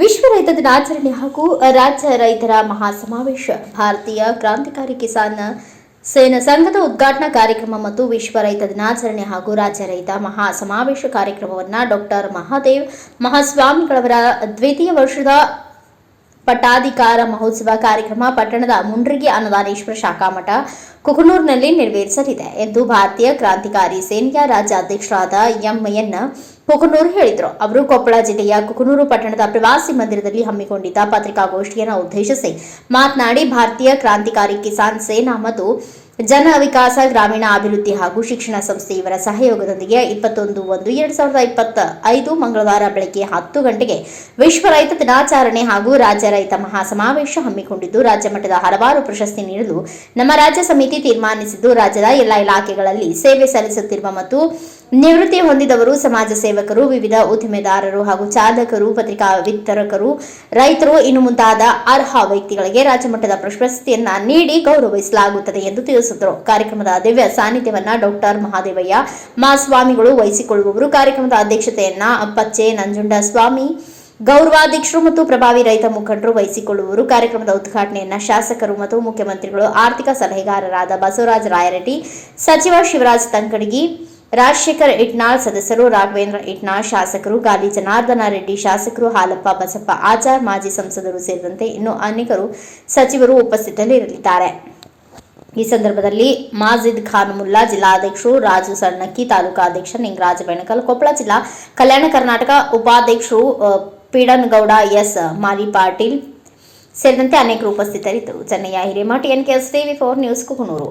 ವಿಶ್ವ ರೈತ ದಿನಾಚರಣೆ ಹಾಗೂ ರಾಜ್ಯ ರೈತರ ಮಹಾಸಮಾವೇಶ ಭಾರತೀಯ ಕ್ರಾಂತಿಕಾರಿ ಕಿಸಾನ್ ಸೇನಾ ಸಂಘದ ಉದ್ಘಾಟನಾ ಕಾರ್ಯಕ್ರಮ ಮತ್ತು ವಿಶ್ವ ರೈತ ದಿನಾಚರಣೆ ಹಾಗೂ ರಾಜ್ಯ ರೈತ ಮಹಾಸಮಾವೇಶ ಕಾರ್ಯಕ್ರಮವನ್ನು ಡಾಕ್ಟರ್ ಮಹಾದೇವ್ ಮಹಾಸ್ವಾಮಿಗಳವರ ದ್ವಿತೀಯ ವರ್ಷದ ಪಟ್ಟಾಧಿಕಾರ ಮಹೋತ್ಸವ ಕಾರ್ಯಕ್ರಮ ಪಟ್ಟಣದ ಮುಂಡ್ರಿಗಿ ಅನ್ನದಾನೇಶ್ವರ ಶಾಖಾಮಠ ಕುಕನೂರಿನಲ್ಲಿ ನೆರವೇರಿಸಲಿದೆ ಎಂದು ಭಾರತೀಯ ಕ್ರಾಂತಿಕಾರಿ ಸೇನೆಯ ರಾಜ್ಯ ಅಧ್ಯಕ್ಷರಾದ ಎಂಎನ್ ಕುಕನೂರು ಹೇಳಿದರು. ಅವರು ಕೊಪ್ಪಳ ಜಿಲ್ಲೆಯ ಕುಕನೂರು ಪಟ್ಟಣದ ಪ್ರವಾಸಿ ಮಂದಿರದಲ್ಲಿ ಹಮ್ಮಿಕೊಂಡಿದ್ದ ಪತ್ರಿಕಾಗೋಷ್ಠಿಯನ್ನು ಉದ್ದೇಶಿಸಿ ಮಾತನಾಡಿ, ಭಾರತೀಯ ಕ್ರಾಂತಿಕಾರಿ ಕಿಸಾನ್ ಸೇನಾ ಮತ್ತು ಜನ ವಿಕಾಸ ಗ್ರಾಮೀಣ ಅಭಿವೃದ್ಧಿ ಹಾಗೂ ಶಿಕ್ಷಣ ಸಂಸ್ಥೆ ಇವರ ಸಹಯೋಗದೊಂದಿಗೆ 21/1/2025 ಮಂಗಳವಾರ ಬೆಳಗ್ಗೆ 10 ಗಂಟೆಗೆ ವಿಶ್ವ ರೈತ ದಿನಾಚರಣೆ ಹಾಗೂ ರಾಜ್ಯ ರೈತ ಮಹಾಸಮಾವೇಶ ಹಮ್ಮಿಕೊಂಡಿದ್ದು, ರಾಜ್ಯ ಮಟ್ಟದ ಹಲವಾರು ಪ್ರಶಸ್ತಿ ನೀಡಲು ನಮ್ಮ ರಾಜ್ಯ ಸಮಿತಿ ತೀರ್ಮಾನಿಸಿದ್ದು, ರಾಜ್ಯದ ಎಲ್ಲ ಇಲಾಖೆಗಳಲ್ಲಿ ಸೇವೆ ಸಲ್ಲಿಸುತ್ತಿರುವ ಮತ್ತು ನಿವೃತ್ತಿ ಹೊಂದಿದವರು, ಸಮಾಜ ಸೇವಕರು, ವಿವಿಧ ಉದ್ದಿಮೆದಾರರು ಹಾಗೂ ಚಾಲಕರು, ಪತ್ರಿಕಾ ವಿತರಕರು, ರೈತರು ಇನ್ನು ಮುಂತಾದ ಅರ್ಹ ವ್ಯಕ್ತಿಗಳಿಗೆ ರಾಜ್ಯ ಮಟ್ಟದ ಪ್ರಶಸ್ತಿಯನ್ನ ನೀಡಿ ಗೌರವಿಸಲಾಗುತ್ತದೆ ಎಂದು ತಿಳಿಸಿದರು. ಕಾರ್ಯಕ್ರಮದ ದಿವ್ಯ ಸಾನ್ನಿಧ್ಯವನ್ನ ಡಾಕ್ಟರ್ ಮಹಾದೇವಯ್ಯ ಮಹಾಸ್ವಾಮಿಗಳು ವಹಿಸಿಕೊಳ್ಳುವವರು. ಕಾರ್ಯಕ್ರಮದ ಅಧ್ಯಕ್ಷತೆಯನ್ನ ಪಚ್ಚೆ ನಂಜುಂಡಸ್ವಾಮಿ ಗೌರವಾಧ್ಯಕ್ಷರು ಮತ್ತು ಪ್ರಭಾವಿ ರೈತ ಮುಖಂಡರು ವಹಿಸಿಕೊಳ್ಳುವರು. ಕಾರ್ಯಕ್ರಮದ ಉದ್ಘಾಟನೆಯನ್ನ ಶಾಸಕರು ಮತ್ತು ಮುಖ್ಯಮಂತ್ರಿಗಳು, ಆರ್ಥಿಕ ಸಲಹೆಗಾರರಾದ ಬಸವರಾಜ ರಾಯರೆಡ್ಡಿ, ಸಚಿವ ಶಿವರಾಜ್ ತಂಕಡಗಿ, ರಾಜಶೇಖರ್ ಇಟ್ನಾಳ್, ಸದಸ್ಯರು ರಾಘವೇಂದ್ರ ಇಟ್ನಾಳ್, ಶಾಸಕರು ಗಾಲಿ ಜನಾರ್ದನ ರೆಡ್ಡಿ, ಶಾಸಕರು ಹಾಲಪ್ಪ ಬಸಪ್ಪ ಆಚಾರ್, ಮಾಜಿ ಸಂಸದರು ಸೇರಿದಂತೆ ಇನ್ನೂ ಅನೇಕರು ಸಚಿವರು ಉಪಸ್ಥಿತರಿರಲಿದ್ದಾರೆ. ಈ ಸಂದರ್ಭದಲ್ಲಿ ಮಾಜಿದ್ ಖಾನ್ ಮುಲ್ಲಾ, ಜಿಲ್ಲಾಧ್ಯಕ್ಷರು ರಾಜು ಸಣ್ಣಕ್ಕಿ, ತಾಲೂಕಾಧ್ಯಕ್ಷ ನಿಂಗರಾಜ ಬೆಣಕಲ್, ಕೊಪ್ಪಳ ಜಿಲ್ಲಾ ಕಲ್ಯಾಣ ಕರ್ನಾಟಕ ಉಪಾಧ್ಯಕ್ಷರು ಪೀಡನಗೌಡ ಎಸ್ ಮಾಲಿ ಪಾಟೀಲ್ ಸೇರಿದಂತೆ ಅನೇಕರು ಉಪಸ್ಥಿತರಿದ್ದರು. Chennayya Hiremath, NKS TV4 news, Kukanur.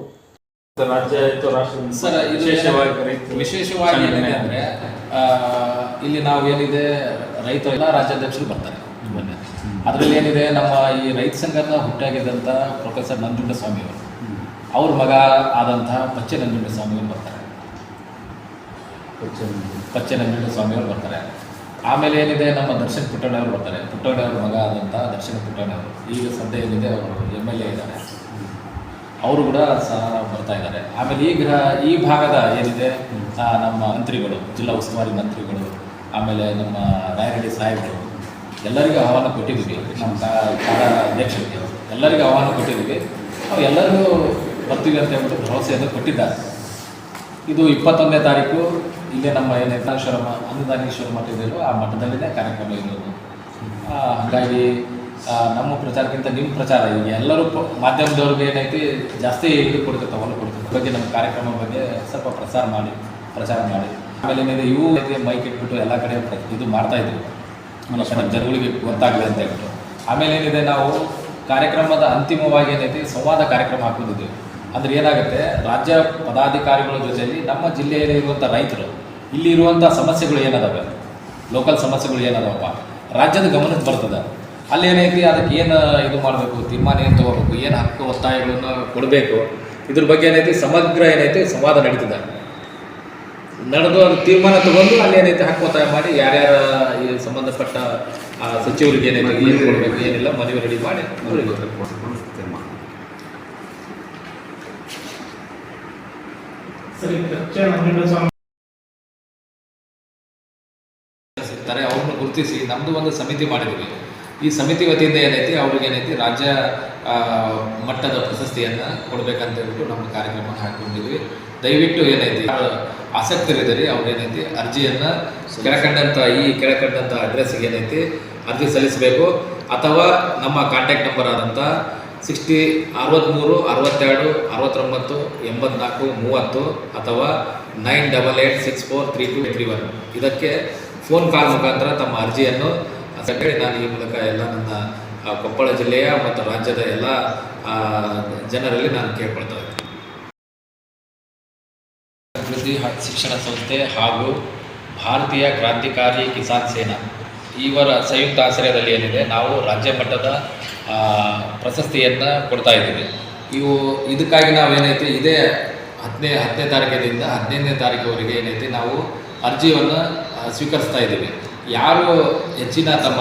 ವಿಶೇಷವಾಗಿ ಏನಿದೆ ಅಂದರೆ ಇಲ್ಲಿ ನಾವು ಏನಿದೆ ರೈತ ಎಲ್ಲ ರಾಜ್ಯಾಧ್ಯಕ್ಷರು ಬರ್ತಾರೆ. ಅದರಲ್ಲಿ ಏನಿದೆ, ನಮ್ಮ ಈ ರೈತ ಸಂಘದ ಹುಟ್ಟಾಗಿದ್ದಂಥ ಪ್ರೊಫೆಸರ್ ನಂಜುಂಡಸ್ವಾಮಿಯವರು, ಅವ್ರ ಮಗ ಆದಂತಹ ಪಚ್ಚೆ ನಂಜುಂಡಸ್ವಾಮಿಯವರು ಬರ್ತಾರೆ. ಪಚ್ಚೆ ನಂಜುಂಡಸ್ವಾಮಿಯವರು ಬರ್ತಾರೆ. ಆಮೇಲೆ ಏನಿದೆ, ನಮ್ಮ ದರ್ಶನ್ ಪುಟ್ಟಣ್ಣವರು ಬರ್ತಾರೆ. ಪುಟ್ಟಣ್ಣವ್ರ ಮಗ ಆದಂಥ ದರ್ಶನ್ ಪುಟ್ಟಣ್ಣವರು ಈಗ ಸದ್ಯ ಏನಿದೆ ಅವರು MLA ಇದ್ದಾರೆ, ಅವರು ಕೂಡ ಸಹ ಬರ್ತಾ ಇದ್ದಾರೆ. ಆಮೇಲೆ ಈ ಭಾಗದ ಏನಿದೆ ನಮ್ಮ ಮಂತ್ರಿಗಳು, ಜಿಲ್ಲಾ ಉಸ್ತುವಾರಿ ಮಂತ್ರಿಗಳು, ಆಮೇಲೆ ನಮ್ಮ ರಾಯರೆಡ್ಡಿ ಸಾಹೇಬರು ಎಲ್ಲರಿಗೂ ಆಹ್ವಾನ ಕೊಟ್ಟಿದ್ದೀವಿ. ನಮ್ಮ ಅಧ್ಯಕ್ಷರಿಗೆ ಎಲ್ಲರಿಗೂ ಆಹ್ವಾನ ಕೊಟ್ಟಿದ್ದೀವಿ. ನಾವು ಎಲ್ಲರಿಗೂ ಬರ್ತೀವಿ ಅಂತ ಹೇಳ್ಬಿಟ್ಟು ಭರವಸೆಯನ್ನು ಕೊಟ್ಟಿದ್ದಾರೆ. ಇದು 21ನೇ ತಾರೀಕು ಇಲ್ಲೇ ನಮ್ಮ ಅನ್ನದಾನೇಶ್ವರ ಮಠ ಇದೆಯೋ ಆ ಮಠದಲ್ಲಿನೇ ಕಾರ್ಯಕ್ರಮ ಇರೋದು. ಹಾಗಾಗಿ ನಮ್ಮ ಪ್ರಚಾರಕ್ಕಿಂತ ನಿಮ್ಮ ಪ್ರಚಾರ, ಈಗ ಎಲ್ಲರೂ ಮಾಧ್ಯಮದವ್ರಿಗೆ ಏನೈತಿ ಜಾಸ್ತಿ ಇದು ಕೊಡ್ತಾರೆ, ಒಲವು ಕೊಡ್ತಾರೆ. ಬಗ್ಗೆ ನಮ್ಮ ಕಾರ್ಯಕ್ರಮ ಬಗ್ಗೆ ಸ್ವಲ್ಪ ಪ್ರಚಾರ ಮಾಡಿ. ಆಮೇಲೆ ಏನಿದೆ, ಇವು ಮೈಕ್ ಇಟ್ಬಿಟ್ಟು ಎಲ್ಲ ಕಡೆ ಇದು ಮಾಡ್ತಾಯಿದ್ವಿ, ನಮ್ಮ ಜನಗಳಿಗೆ ಗೊತ್ತಾಗಲಿ ಅಂತ ಹೇಳ್ಬಿಟ್ಟು. ಆಮೇಲೆ ಏನಿದೆ, ನಾವು ಕಾರ್ಯಕ್ರಮದ ಅಂತಿಮವಾಗಿ ಏನೈತಿ ಸಂವಾದ ಕಾರ್ಯಕ್ರಮ ಹಾಕೊಂಡಿದ್ದೀವಿ. ಅಂದರೆ ಏನಾಗುತ್ತೆ, ರಾಜ್ಯ ಪದಾಧಿಕಾರಿಗಳ ಜೊತೆಯಲ್ಲಿ ನಮ್ಮ ಜಿಲ್ಲೆಯಲ್ಲಿ ಇರುವಂಥ ರೈತರು, ಇಲ್ಲಿ ಇರುವಂಥ ಸಮಸ್ಯೆಗಳು ಏನದಾವೆ, ಲೋಕಲ್ ಸಮಸ್ಯೆಗಳು ಏನದಾವಪ್ಪ, ರಾಜ್ಯದ ಗಮನಕ್ಕೆ ಬರ್ತದೆ. ಅಲ್ಲೇನೈತಿ, ಅದಕ್ಕೆ ಏನು ಇದು ಮಾಡಬೇಕು, ತೀರ್ಮಾನ ಏನು ತೊಗೋಬೇಕು, ಏನು ಹಕ್ಕು ಒತ್ತಾಯಗಳನ್ನು ಕೊಡಬೇಕು, ಇದ್ರ ಬಗ್ಗೆ ಏನೈತಿ ಸಮಗ್ರ ಏನೈತಿ ಸಂವಾದ ನಡೀತದೆ. ನಡೆದು ಅದು ತೀರ್ಮಾನ ತಗೊಂಡು ಅಲ್ಲೇನೈತಿ ಹಕ್ಕು ಒತ್ತಾಯ ಮಾಡಿ ಯಾರ್ಯಾರ ಈ ಸಂಬಂಧಪಟ್ಟ ಸಚಿವರಿಗೆ ಏನೈತಿ ಏನು ಕೊಡಬೇಕು ಏನಿಲ್ಲ ಮನವಿ ರೆಡಿ ಮಾಡಿ ಸಿಗ್ತಾರೆ. ಅವ್ರನ್ನ ಗುರುತಿಸಿ ನಮ್ಮದು ಒಂದು ಸಮಿತಿ ಮಾಡಿದ್ವಿ. ಈ ಸಮಿತಿ ವತಿಯಿಂದ ಏನೈತಿ ಅವ್ರಿಗೆ ಏನೈತಿ ರಾಜ್ಯ ಮಟ್ಟದ ಪ್ರಶಸ್ತಿಯನ್ನು ಕೊಡಬೇಕಂತ ಹೇಳ್ಬಿಟ್ಟು ನಮ್ಮ ಕಾರ್ಯಕ್ರಮ ಹಾಕೊಂಡಿದ್ವಿ. ದಯವಿಟ್ಟು ಏನೈತಿ ಆಸಕ್ತರಿದ್ದೀರಿ ಅವ್ರು ಏನೈತಿ ಅರ್ಜಿಯನ್ನು ಕೆಳಕಂಡಂಥ ಅಡ್ರೆಸ್ಗೆ ಏನೈತಿ ಅರ್ಜಿ ಸಲ್ಲಿಸಬೇಕು. ಅಥವಾ ನಮ್ಮ ಕಾಂಟ್ಯಾಕ್ಟ್ ನಂಬರ್ ಆದಂಥ 63 62 69 84 30 ಅಥವಾ 9886432331 ಇದಕ್ಕೆ ಫೋನ್ ಕಾಲ್ ಮುಖಾಂತರ ತಮ್ಮ ಅರ್ಜಿಯನ್ನು ನಾನು ಈ ಮೂಲಕ ಎಲ್ಲ ನನ್ನ ಕೊಪ್ಪಳ ಜಿಲ್ಲೆಯ ಮತ್ತು ರಾಜ್ಯದ ಎಲ್ಲ ಜನರಲ್ಲಿ ನಾನು ಕೇಳ್ಕೊಳ್ತಾ ಇದ್ದೀನಿ. ಅಭಿವೃದ್ಧಿ ಶಿಕ್ಷಣ ಸಂಸ್ಥೆ ಹಾಗೂ ಭಾರತೀಯ ಕ್ರಾಂತಿಕಾರಿ ಕಿಸಾನ್ ಸೇನಾ ಇವರ ಸಂಯುಕ್ತ ಆಶ್ರಯದಲ್ಲಿ ಏನಿದೆ, ನಾವು ರಾಜ್ಯ ಮಟ್ಟದ ಪ್ರಶಸ್ತಿಯನ್ನು ಕೊಡ್ತಾ ಇದ್ದೀವಿ. ಇದಕ್ಕಾಗಿ ನಾವೇನೈತಿ ಇದೇ 10ನೇ ತಾರೀಕಿನಿಂದ 15ನೇ ತಾರೀಕುವರೆಗೆ ಏನೈತಿ ನಾವು ಅರ್ಜಿಯನ್ನು ಸ್ವೀಕರಿಸ್ತಾ ಇದ್ದೀವಿ. ಯಾರು ಹೆಚ್ಚಿನ ತಮ್ಮ